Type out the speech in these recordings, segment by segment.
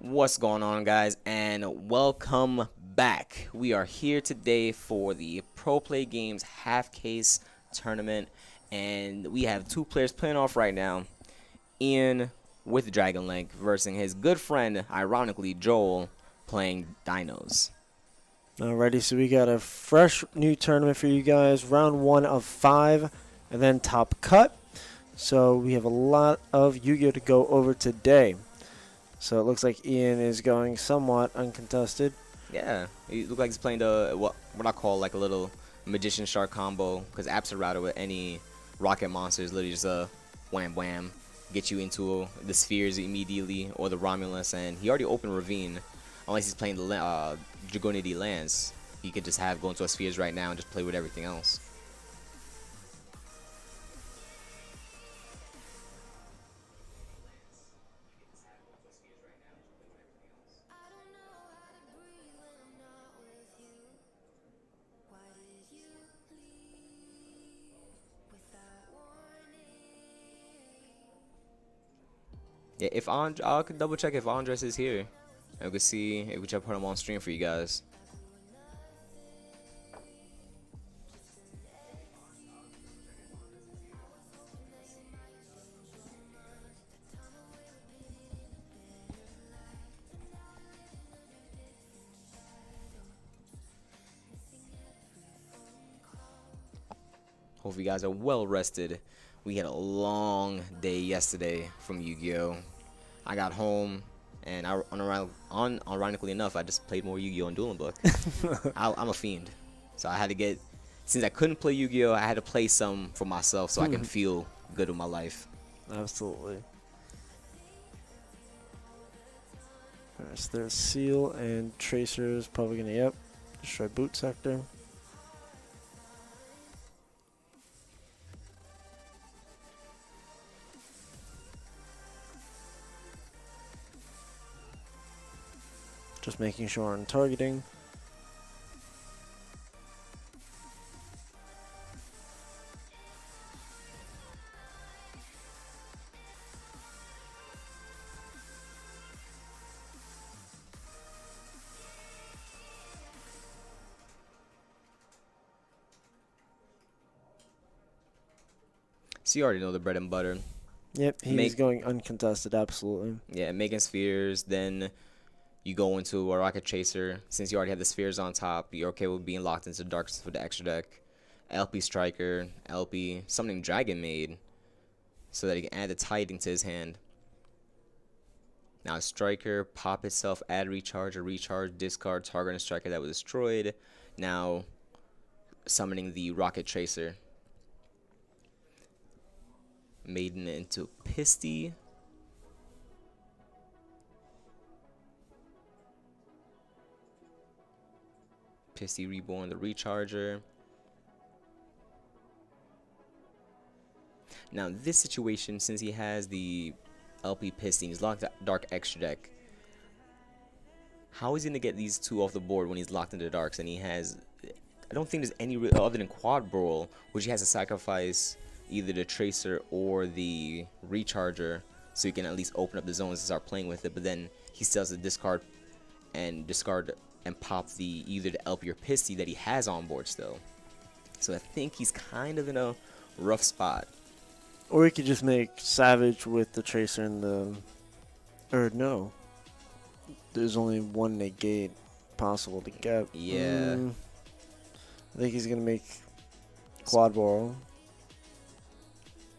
What's going on, guys, and welcome back. We are here today for the Pro Play Games half case tournament, and we have two players playing off right now. Ian with Dragon Link versus his good friend, ironically, Joel, playing Dinos. Alrighty, so we got a fresh new tournament for you guys. Round 1 of 5, and then top cut. So we have a lot of Yu-Gi-Oh to go over today. So it looks like Ian is going somewhat uncontested. Yeah, he looks like he's playing the what I call like a little Magician Shark combo, because Apsarada with any rocket monster is literally just a wham wham, get you into the spheres immediately, or the Romulus, and he already opened Ravine. Unless he's playing the Dragonity Lance, he could just have go into a spheres right now and just play with everything else. Yeah, if I could double check if Andres is here. I could see if we try to put him on stream for you guys. Hope you guys are well rested. We had a long day yesterday from Yu-Gi-Oh! I got home, and ironically enough, I just played more Yu-Gi-Oh! And Dueling Book. I'm a fiend, so I had to get. Since I couldn't play Yu-Gi-Oh!, I had to play some for myself so I can feel good with my life. Absolutely. Alright, so there's Seal and Tracer's probably going to, destroy Boot Sector. Just making sure on targeting. So you already know the bread and butter. Yep, he's going uncontested, absolutely. Yeah, making spheres, then you go into a Rocket Chaser. Since you already have the spheres on top, you're okay with being locked into Darks for the extra deck. LP Striker, LP, something Dragon made, so that he can add the Tiding to his hand. Now Striker, pop itself, add recharge, discard target and Striker that was destroyed. Now summoning the Rocket Tracer. Maiden into Pisty. Pisty Reborn, the Recharger. Now this situation, since he has the LP Pisty, he's locked Dark extra deck. How is he gonna get these two off the board when he's locked into Darks and he has? I don't think there's any other than Quad Brawl, which he has to sacrifice either the Tracer or the Recharger, so he can at least open up the zones and start playing with it. But then he still has to discard and pop either the LP or Pisty that he has on board still. So I think he's kind of in a rough spot. Or he could just make Savage with the Tracer and the... Or no. There's only one negate possible to get. Yeah. I think he's going to make Quad Ball.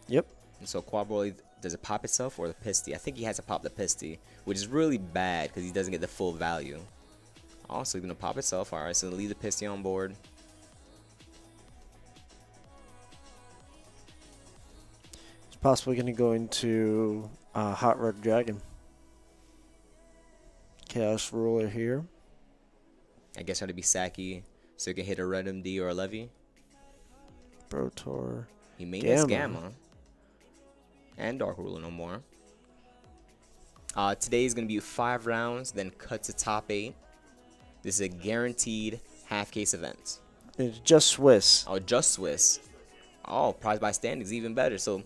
Yep. So Quad Brawl, does it pop itself or the Pisty? I think he has to pop the Pisty, which is really bad because he doesn't get the full value. Also, he's going to pop itself. Alright, so leave the Pisty on board. It's possibly going to go into Hot Red Dragon. Chaos Ruler here. I guess trying to be Saki so he can hit a Red MD or a Levy. Brotor. He made this Gamma. And Dark Ruler no more. Today is going to be 5 rounds, then cut to top 8. This is a guaranteed half case event. It's just Swiss. Oh, just Swiss. Oh, prize by standings, even better. So,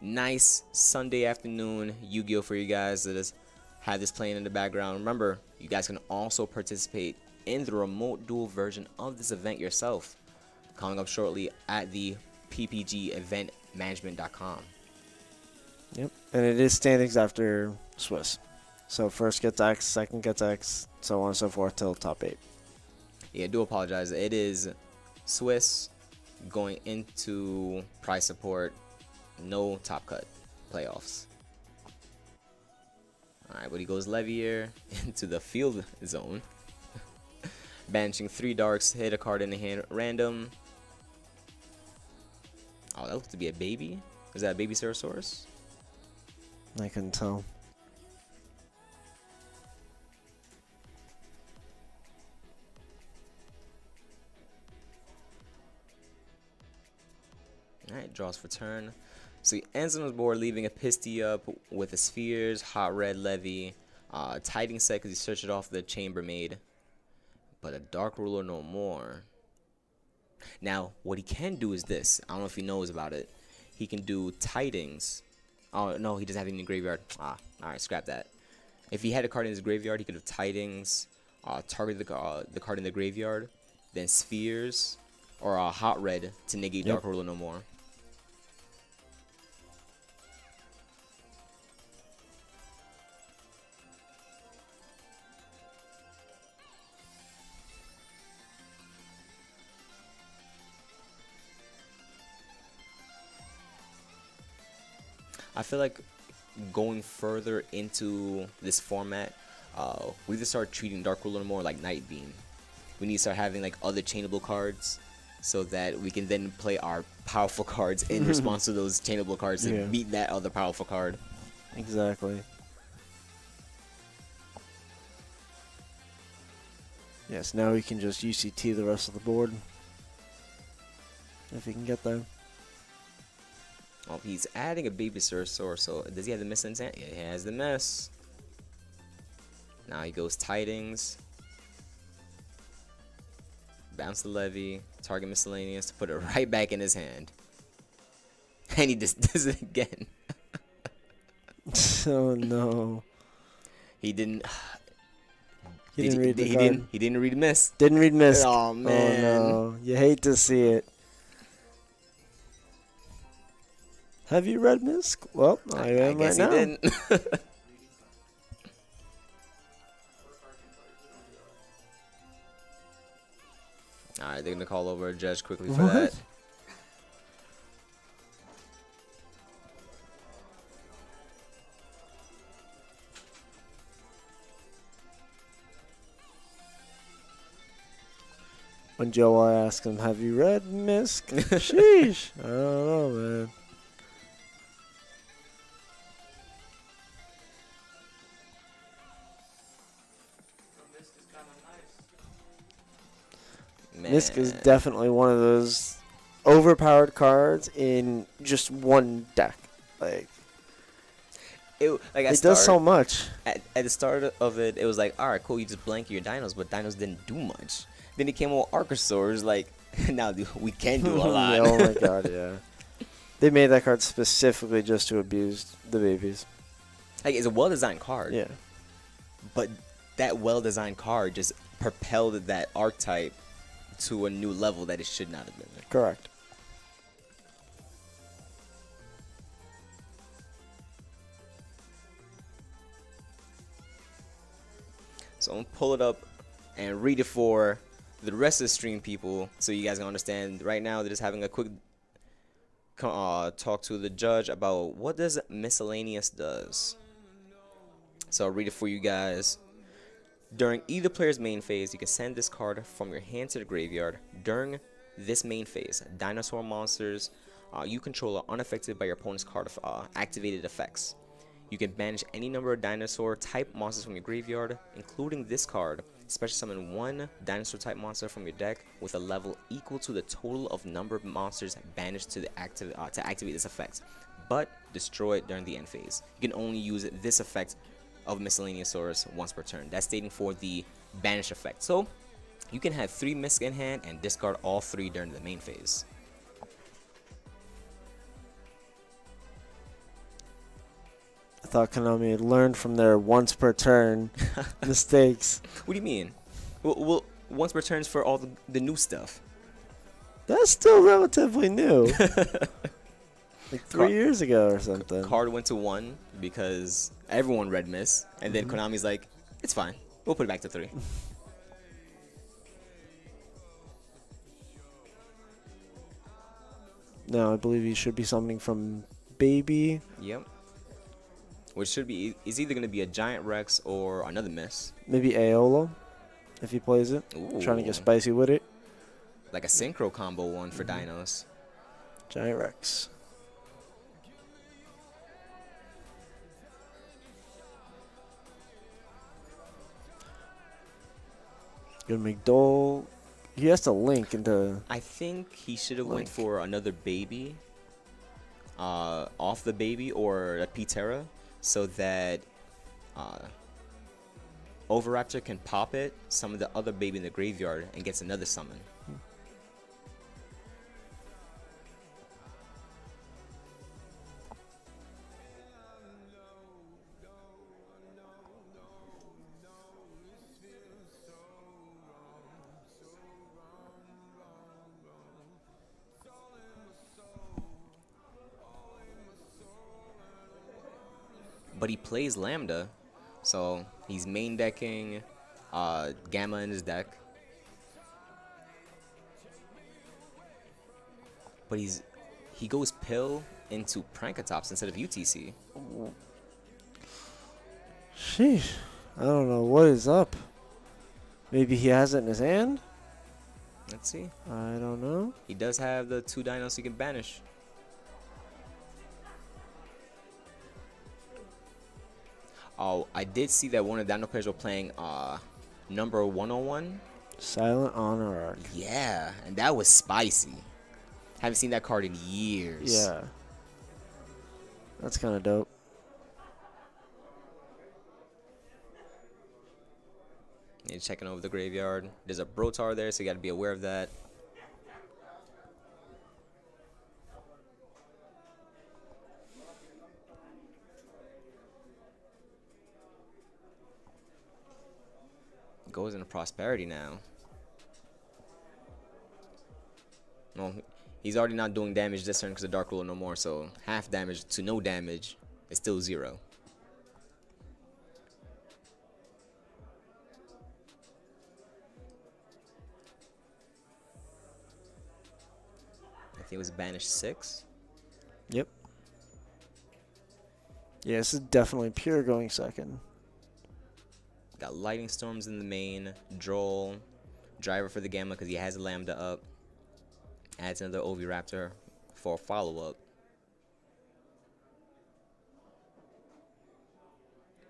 nice Sunday afternoon Yu-Gi-Oh for you guys. It is have this playing in the background. Remember, you guys can also participate in the remote duel version of this event yourself, coming up shortly at the ppgeventmanagement.com. Yep, and it is standings after Swiss. So first gets X, second gets X, so on and so forth till top 8. Yeah, I do apologize. It is Swiss going into prize support, no top cut playoffs. Alright, but he goes Levier into the field zone. Banishing 3 darks, hit a card in the hand, random. Oh, that looks to be a baby. Is that a baby Ceratosaurus? I couldn't tell. Alright, draws for turn. So he ends on his board, leaving a Pisty up with the Spheres, Hot Red Levy, Tiding set because he searched it off the Chambermaid. But a Dark Ruler no more. Now, what he can do is this. I don't know if he knows about it. He can do Tidings. Oh, no, he doesn't have any in the graveyard. Alright, scrap that. If he had a card in his graveyard, he could have Tidings, target the card in the graveyard, then Spheres, or Hot Red to negate Dark Ruler no more. I feel like going further into this format, we need to start treating Dark Ruler more like Night Beam. We need to start having like other chainable cards so that we can then play our powerful cards in response to those chainable cards to beat that other powerful card. Exactly. Yes, now we can just UCT the rest of the board. If he can get there. Oh, he's adding a baby Ceratosaurus, so does he have the miss in his hand? Yeah, he has the miss. Now he goes Tidings. Bounce the Levy, target Miscellaneous to put it right back in his hand. And he just does it again. Oh no. He didn't. He didn't read the card. He didn't read miss. Didn't read miss. Oh man. Oh no. You hate to see it. Have you read Misk? Well, I am guess right now. he didn't. Alright, they're gonna call over a judge quickly for that. When Joe asked him, "Have you read Misk?" Sheesh. I don't know, man. Misk is definitely one of those overpowered cards in just one deck. Like it does so much. At the start of it, it was like, all right, cool, you just blank your dinos, but dinos didn't do much. Then it came with Archosaurs, like, now we can do a lot. Oh my god, yeah. They made that card specifically just to abuse the babies. Like, it's a well-designed card. Yeah. But that well-designed card just propelled that archetype to a new level that it should not have been. Correct. So I'm going to pull it up and read it for the rest of the stream people so you guys can understand. Right now, they're just having a quick talk to the judge about what does miscellaneous does. So I'll read it for you guys. During either player's main phase, you can send this card from your hand to the graveyard. During this main phase, dinosaur monsters you control are unaffected by your opponent's card activated effects. You can banish any number of dinosaur type monsters from your graveyard, including this card. Special summon one dinosaur type monster from your deck with a level equal to the total of number of monsters banished to activate this effect, but destroy it during the end phase. You can only use this effect of Miscellaneousaurus once per turn. That's stating for the banish effect. So you can have 3 Misk in hand and discard all 3 during the main phase. I thought Konami had learned from their once per turn mistakes. What do you mean? Well, once returns for all the new stuff. That's still relatively new. Like 3 years ago or something. Card went to 1 because everyone read miss, and then Konami's like, it's fine. We'll put it back to 3. Now I believe he should be summoning from Baby. Yep. Which should be is either going to be a Giant Rex or another miss. Maybe Aeolo, if he plays it. Ooh. Trying to get spicy with it. Like a synchro combo one for Dinos. Giant Rex. Gonna make Dole. He has to link into. I think he should have went for another baby. Off the baby or a P-Terra, so that Overraptor can pop it, summon the other baby in the graveyard, and gets another summon. But he plays Lambda, so he's main decking Gamma in his deck. But he goes Pill into Prankatops instead of UTC. Sheesh. I don't know what is up. Maybe he has it in his hand? Let's see. I don't know. He does have the 2 Dinos he can banish. Oh, I did see that one of the Dino players were playing number 101. Silent Honor Arc. Yeah, and that was spicy. Haven't seen that card in years. Yeah. That's kind of dope. And checking over the graveyard. There's a Brotar there, so you got to be aware of that. Goes into Prosperity now. Well, he's already not doing damage this turn because of Dark Ruler no more, so half damage to no damage is still 0. I think it was banished 6. Yep. Yeah, this is definitely pure going second. Got Lightning Storms in the main, Droll, Driver for the Gamma because he has a Lambda up. Adds another Oviraptor for a follow-up.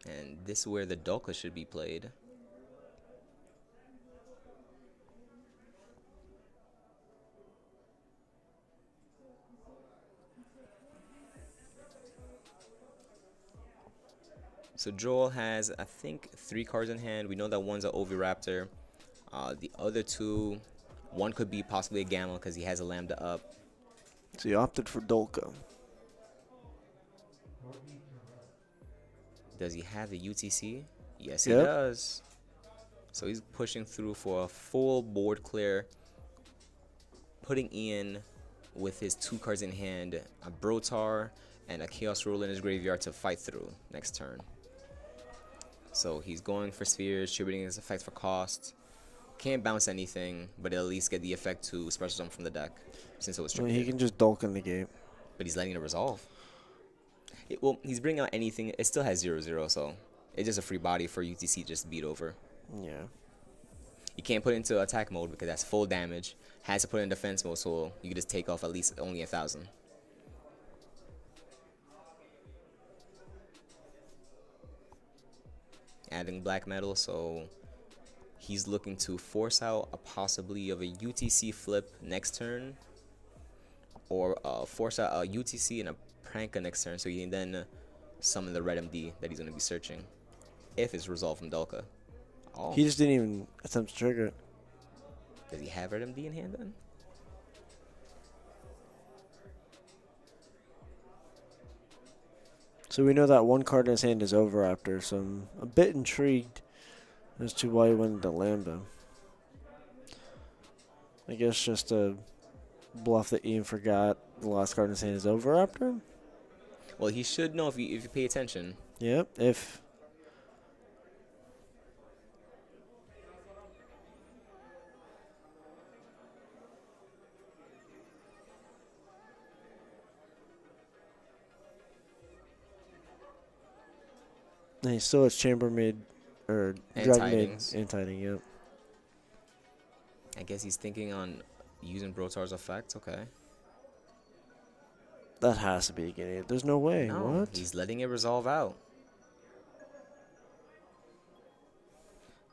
And this is where the Dolka should be played. So Joel has, I think, 3 cards in hand. We know that one's an Oviraptor. The other 2, one could be possibly a Gamma because he has a Lambda up. So he opted for Dolka. Does he have the UTC? Yes, he Yep. does. So he's pushing through for a full board clear. Putting in, with his 2 cards in hand, a Brotar and a Chaos Ruler in his graveyard to fight through next turn. So he's going for Spheres, distributing his effect for cost. Can't bounce anything, but at least get the effect to special summon from the deck, since it was I mean, distributed. he can just Dolka negate. But he's letting it resolve. Well, he's bringing out anything. It still has 0/0, so it's just a free body for UTC just to beat over. Yeah. You can't put it into attack mode because that's full damage. Has to put it in defense mode, so you can just take off at least only 1,000. Adding black metal, so he's looking to force out a possibly of a UTC flip next turn, or force out a UTC and a Pranka next turn, so he can then summon the red MD that he's going to be searching, if it's resolved from Dolka. Oh, He just didn't even attempt to trigger it. does he have red MD in hand then? So we know that one card in his hand is Overraptor, so I'm a bit intrigued as to why he went into Lambda. I guess just to bluff that Ian forgot the last card in his hand is Overraptor? Well, he should know if you pay attention. Yep, if... And he still has Chambermaid, or And Dragon Tidings. Maid and Tiding, yep. I guess he's thinking on using Brotar's effect. Okay. That has to be a Guinea. There's no way. No, What? he's letting it resolve out.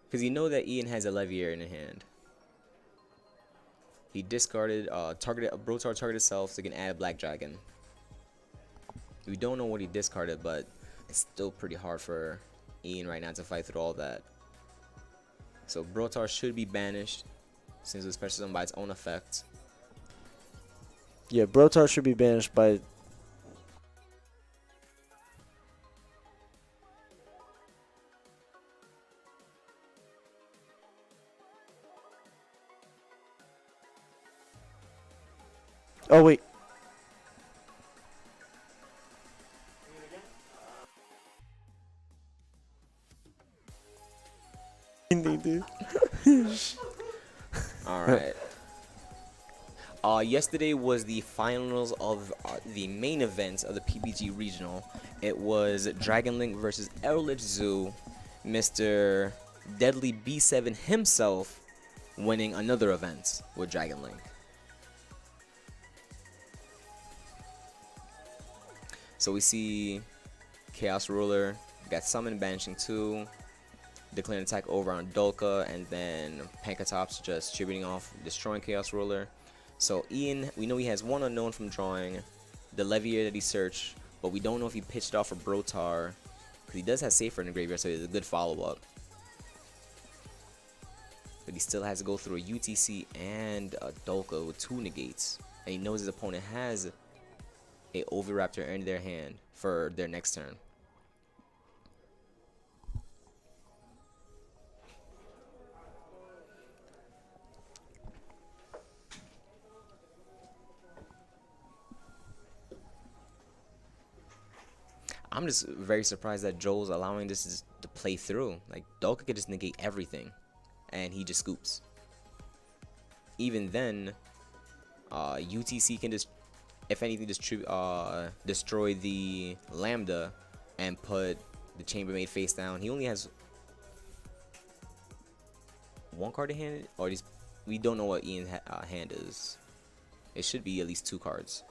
Because you know that Ian has a Levier in hand. He discarded targeted Brotar targeted self so he can add a Black Dragon. We don't know what he discarded, but it's still pretty hard for Ian right now to fight through all that. So Brotar should be banished since it was special summon by its own effect. Yeah, Brotar should be banished by... Oh, wait. Alright. Yesterday was the finals of the main event of the PBG Regional. It was Dragon Link versus Eldritch Zoo. Mr. Deadly B7 himself winning another event with Dragon Link. So we see Chaos Ruler got summoned, banishing 2, declaring attack over on Dolka, and then Pankatops just tributing off, destroying Chaos Ruler. So Ian, we know he has one unknown from drawing, the Levier that he searched, but we don't know if he pitched off for Brotar, because he does have Safer in the graveyard, so it's a good follow-up. But he still has to go through a UTC and a Dolka with 2 negates, and he knows his opponent has a Oviraptor in their hand for their next turn. I'm just very surprised that Joel's allowing this to play through. Like, Dolka could just negate everything, and he just scoops. Even then, UTC can just, if anything, destroy the Lambda and put the Chambermaid face down. He only has 1 card in hand, or just, we don't know what Ian's hand is. It should be at least 2 cards.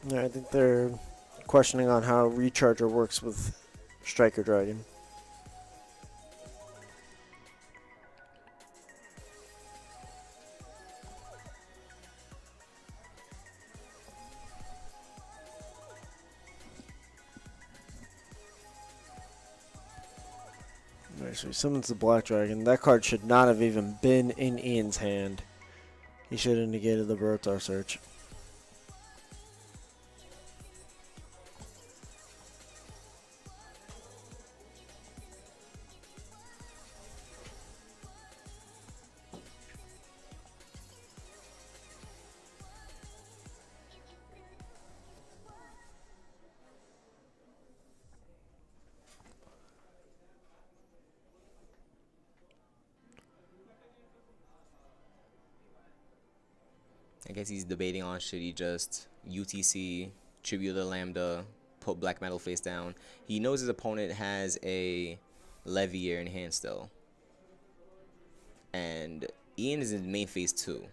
Yeah, I think they're questioning on how Recharger works with Striker Dragon. Alright, so he summons the Black Dragon. That card should not have even been in Ian's hand. He should have negated the Brotar search. I guess he's debating on should he just UTC, tribute the Lambda, put Black Metal face down. He knows his opponent has a Levier in hand still. And Ian is in main phase 2.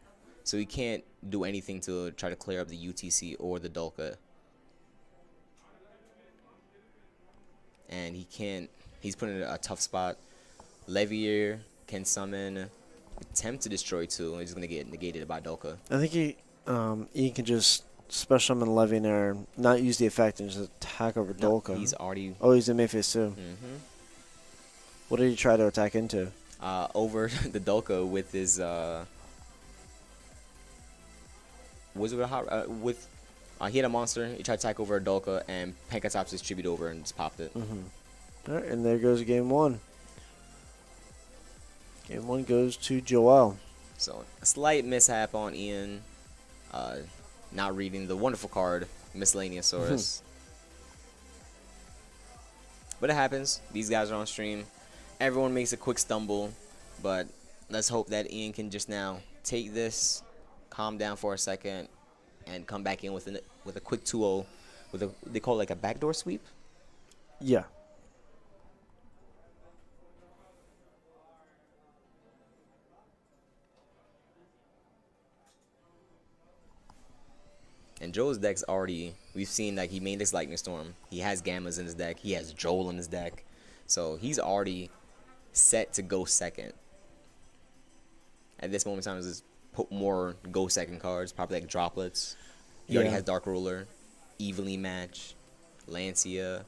So he can't do anything to try to clear up the UTC or the Dolka. And he can't, he's put in a tough spot. Levier can summon, attempt to destroy 2. He's going to get negated by Dolka. I think Ian can just special summon Levianer, not use the effect, and just attack over Dolka. He's already... Oh, he's in Mayface too. Mm-hmm. What did he try to attack into? Over the Dolka with his... Was it with... he had a monster, he tried to attack over a Dolka, and Pankatops his tribute over and just popped it. All right, and there goes game 1. Game 1 goes to Joel. So, a slight mishap on Ian. Not reading the wonderful card, Miscellaneousaurus. But it happens. These guys are on stream. Everyone makes a quick stumble. But let's hope that Ian can just now take this, calm down for a second, and come back in with a quick 2-0. They call it like a backdoor sweep? Yeah. And Joel's deck's already, we've seen like he made this Lightning Storm. He has Gammas in his deck. He has Joel in his deck. So he's already set to go second. At this moment in time, just put more go second cards, probably like Droplets. He already has Dark Ruler, Evenly Match, Lancia.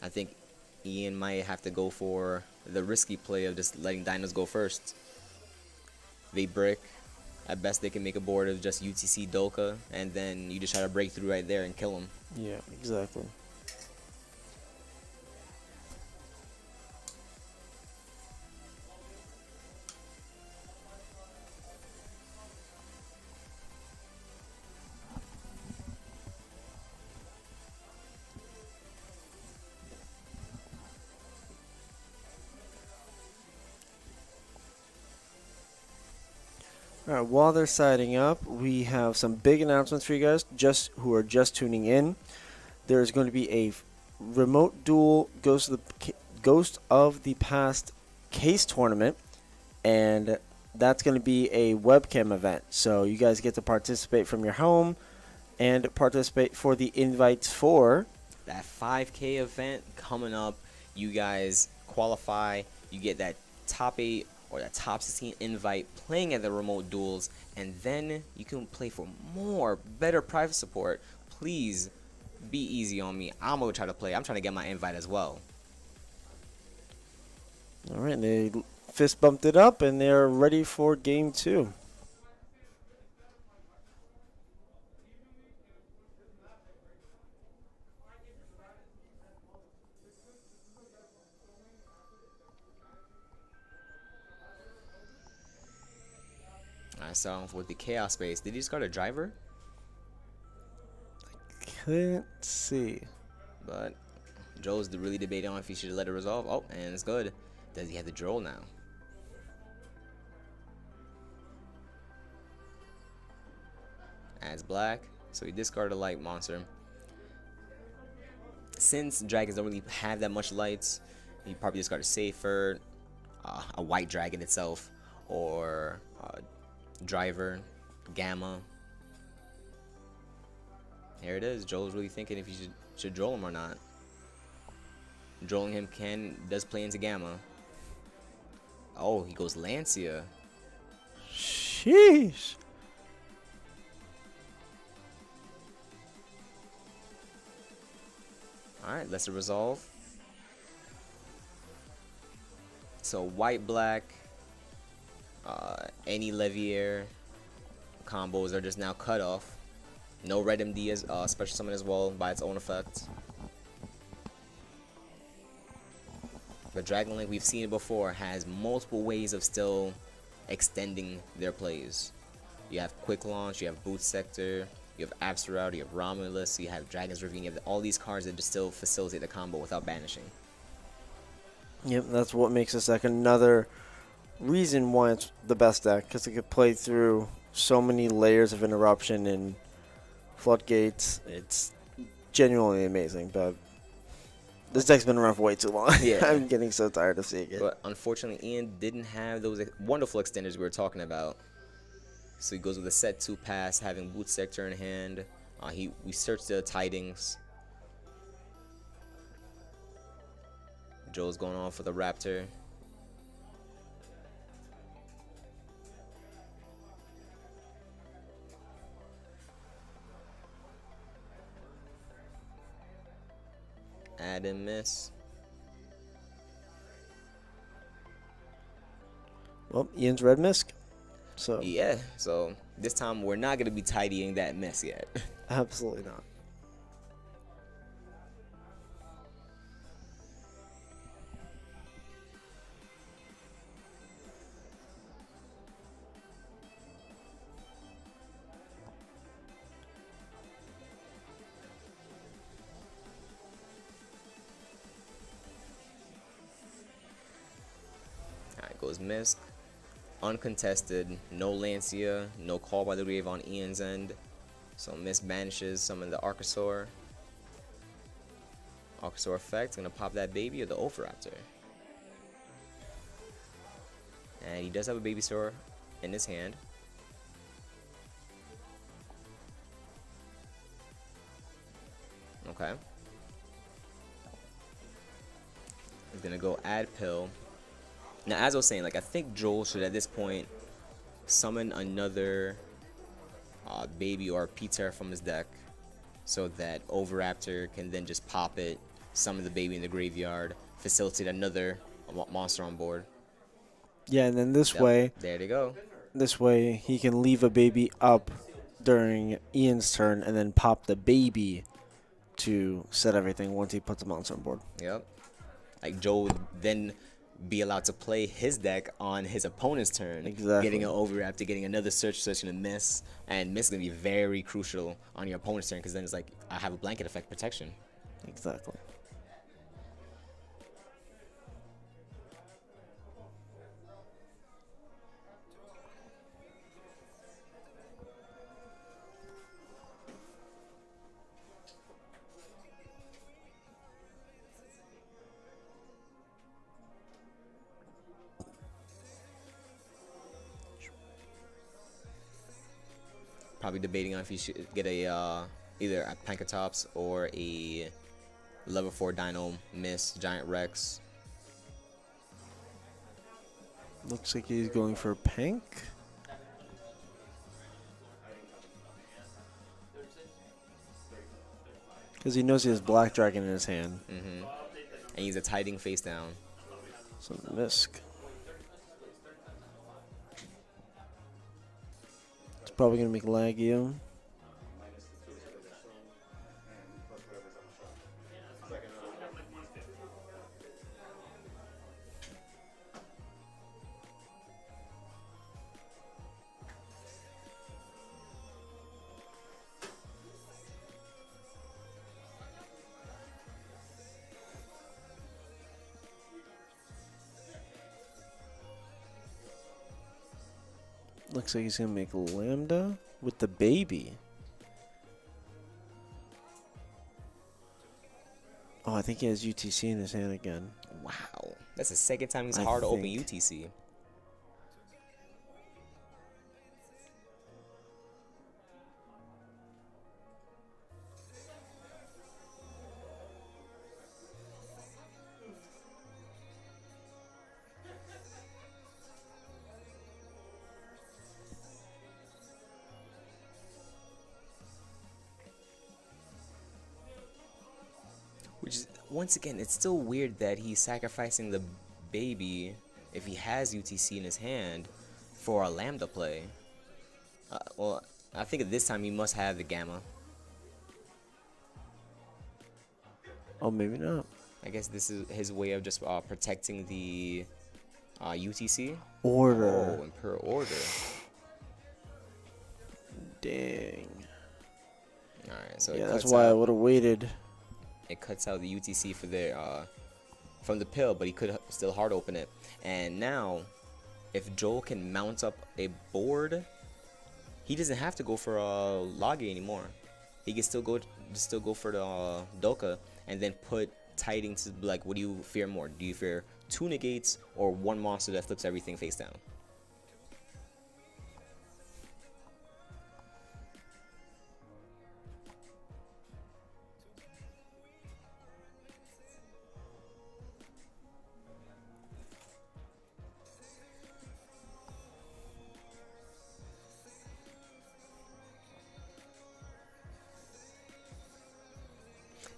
I think Ian might have to go for the risky play of just letting Dinos go first. They brick. At best, they can make a board of just UTC Dolka, and then you just try to break through right there and kill them. Yeah, exactly. All right, while they're siding up, we have some big announcements for you guys who are just tuning in. There's going to be a remote duel Ghost of the Past case tournament, and that's going to be a webcam event. So you guys get to participate from your home and participate for the invites for that 5K event coming up. You guys qualify. You get that top 8 or that top 16 invite playing at the remote duels, and then you can play for more, better private support. Please be easy on me. I'm gonna try to play. I'm trying to get my invite as well. All right, they fist bumped it up, and they're ready for game 2. I saw with the Chaos Space. Did he discard a driver? Can't see. But Joe's really debating on if he should let it resolve. Oh, and it's good. Does he have the droll now? Adds black. So he discarded a light monster. Since dragons don't really have that much lights, he probably discarded Safer, a white dragon itself, or driver, gamma. Here it is. Joel's really thinking if he should droll him or not. Drolling him does play into gamma. Oh, he goes Lancia. Sheesh. Alright, let's resolve. So white, black, any Leviair combos are just now cut off. No red MD as special summon as well by its own effect. But Dragon Link, we've seen it before, has multiple ways of still extending their plays. You have Quick Launch, you have Boot Sector, you have Absolute, you have Romulus, you have Dragon's Ravine, you have all these cards that just still facilitate the combo without banishing. Yep, that's what makes this deck another reason why it's the best deck, because it could play through so many layers of interruption and floodgates. It's genuinely amazing, but this deck's been around for way too long. Yeah. I'm getting so tired of seeing it. But unfortunately, Ian didn't have those wonderful extenders we were talking about. So he goes with a set 2 pass, having Boot Sector in hand. We searched the tidings. Joe's going on for the Raptor. Add and miss. Well, Ian's red misc. So Yeah, so this time we're not going to be tidying that mess yet. absolutely not. Alright, goes Misk. Uncontested. No Lancia. No call by the grave on Ian's end. So Misk banishes summon the Archosaur. Archosaur effect. Gonna pop that baby or the Oviraptor. And he does have a baby store in his hand. Okay. He's gonna go add pill. Now, as I was saying, like, I think Joel should at this point summon another baby or P-Terra from his deck so that Oviraptor can then just pop it, summon the baby in the graveyard, facilitate another monster on board. Yeah, and then this Yep, way, there they go. this way he can leave a baby up during Ian's turn and then pop the baby to set everything once he puts the monster on board. Yep. Like, Joel would then be allowed to play his deck on his opponent's turn. Exactly. Getting an Oviraptor, getting another search and a miss. And miss is going to be very crucial on your opponent's turn because then it's like, I have a blanket effect protection. Exactly. Probably debating on if you should get a either a Pankatops or a level 4 Dino Miss Giant Rex. Looks like he's going for pink. Because he knows he has Black Dragon in his hand. And he's a tiding face down. So Misk. It's probably going to make YuGiOh. Looks like he's going to make Lambda with the baby. Oh, I think he has UTC in his hand again. Wow. That's the second time he's I hard to open think. UTC. Which is, once again, it's still weird that he's sacrificing the baby, if he has UTC in his hand, for a Lambda play. Well, I think at this time he must have the Gamma. Oh, maybe not. I guess this is his way of just protecting the UTC. Order. Oh, and per order. Dang. Alright, so Yeah, it that's cuts why I out, would have waited. it cuts out the UTC for the from the pill, but he could still hard open it. And now, if Joel can mount up a board, he doesn't have to go for a Lagi anymore. He can still go for the Doka and then put Tiding to, like, what do you fear more? Do you fear 2 negates or 1 monster that flips everything face down?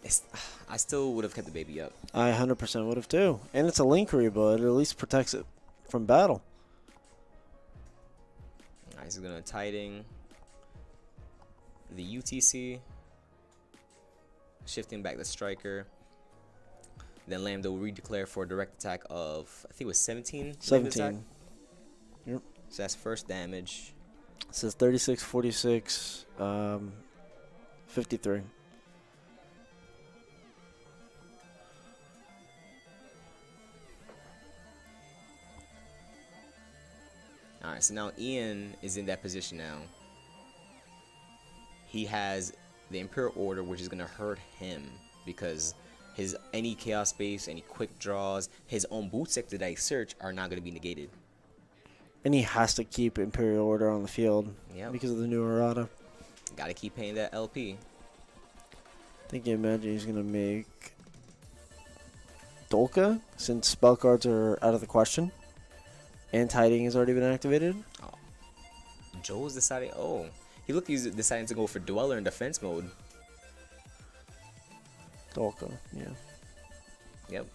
It's, I still would have kept the baby up. I 100% would have too. And it's a link but it at least protects it from battle. Alright, he's gonna tiding the UTC, shifting back the striker. Then Lambda will redeclare for a direct attack of, I think it was 17. 17. Yep. So that's first damage. It says 36, 46, 53. Alright, so now Ian is in that position now. He has the Imperial Order, which is going to hurt him because his any Chaos Space, any quick draws, his own boot sector that he search are not going to be negated. And he has to keep Imperial Order on the field because of the new errata. Got to keep paying that LP. I think you imagine he's going to make Dolka since spell cards are out of the question. And tiding has already been activated. Oh. Joel's deciding. Oh, he's deciding to go for Dweller in defense mode. Dolka, yeah. Yep.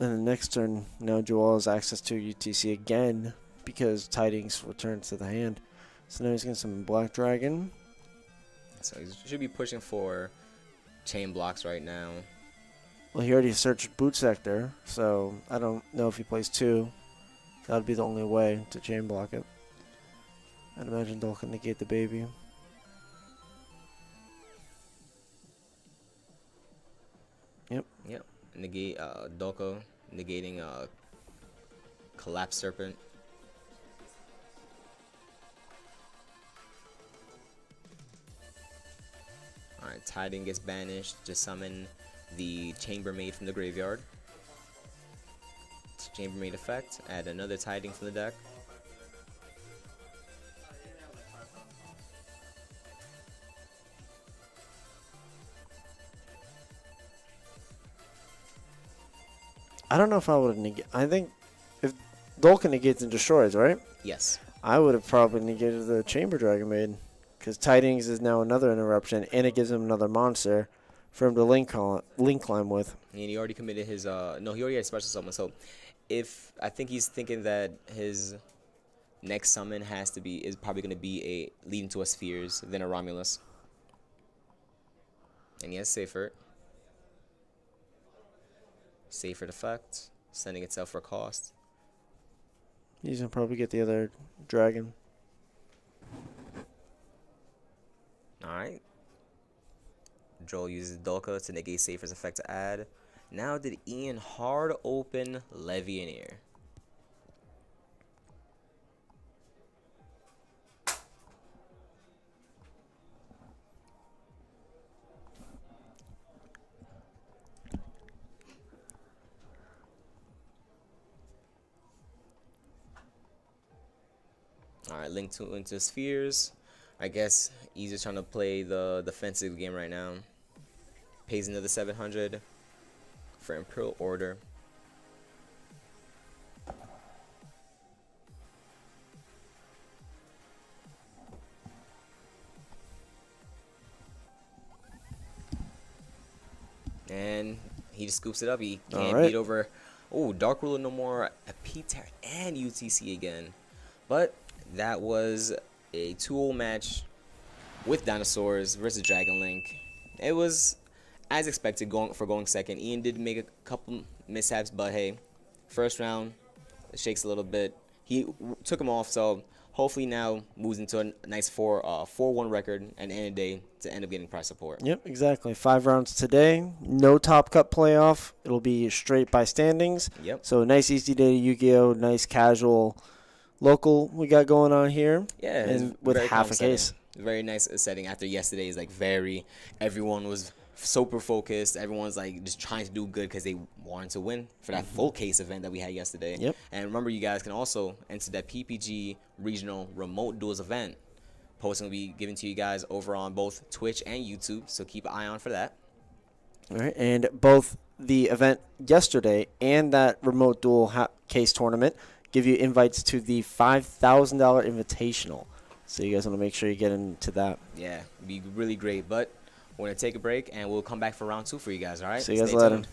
And the next turn, now Joel has access to UTC again because tidings returns to the hand. So now he's going to summon Black Dragon. So he should be pushing for chain blocks right now. Well, he already searched boot sector, so I don't know if he plays 2. That would be the only way to chain block it. I'd imagine Dolka negate the baby. Yep. Yep. Negate Dolko, negating Collapse Serpent. Alright, tiding gets banished. Just summon the Chambermaid from the graveyard. It's Chambermaid effect. Add another tiding from the deck. I don't know if I would have negated. I think if Dolka negates and destroys, right? Yes. I would have probably negated the Chamber Dragon Maid. Because Tidings is now another interruption, and it gives him another monster for him to link climb with. And he already committed his no, he already had special summon. So if I think he's thinking that his next summon is probably gonna be a leading to a Spheres, then a Romulus. And he has Safer. Safer effect, sending itself for cost. He's gonna probably get the other dragon. Alright. Joel uses Dolka to negate Safer's effect to add. Now did Ian hard open Levianeer. Alright, link to into Spheres. I guess he's just trying to play the defensive game right now. Pays another 700 for Imperial Order. And he just scoops it up. He can't beat over. Oh, Dark Ruler no more. A P-Ter and UTC again. But that was a 2-0 match with Dinosaurs versus Dragon Link. It was as expected going second. Ian did make a couple mishaps, but hey, first round it shakes a little bit. He took him off, so hopefully now moves into a nice 4-1 record and end of the day to end up getting prize support. Yep, exactly. 5 rounds today. No top cut playoff. It'll be straight by standings. Yep. So nice easy day to Yu-Gi-Oh! Nice casual local we got going on here. Yeah, and with half a case. Very nice setting after yesterday's everyone was super focused. Everyone's just trying to do good because they wanted to win for that full case event that we had yesterday. Yep. And remember, you guys can also enter that PPG regional remote duels event. Posting will be given to you guys over on both Twitch and YouTube, so keep an eye on for that. All right, and both the event yesterday and that remote duel case tournament give you invites to the $5,000 invitational. So you guys want to make sure you get into that. Yeah, it'd be really great. But we're going to take a break, and we'll come back for round 2 for you guys, all right? See you guys Stay later. tuned.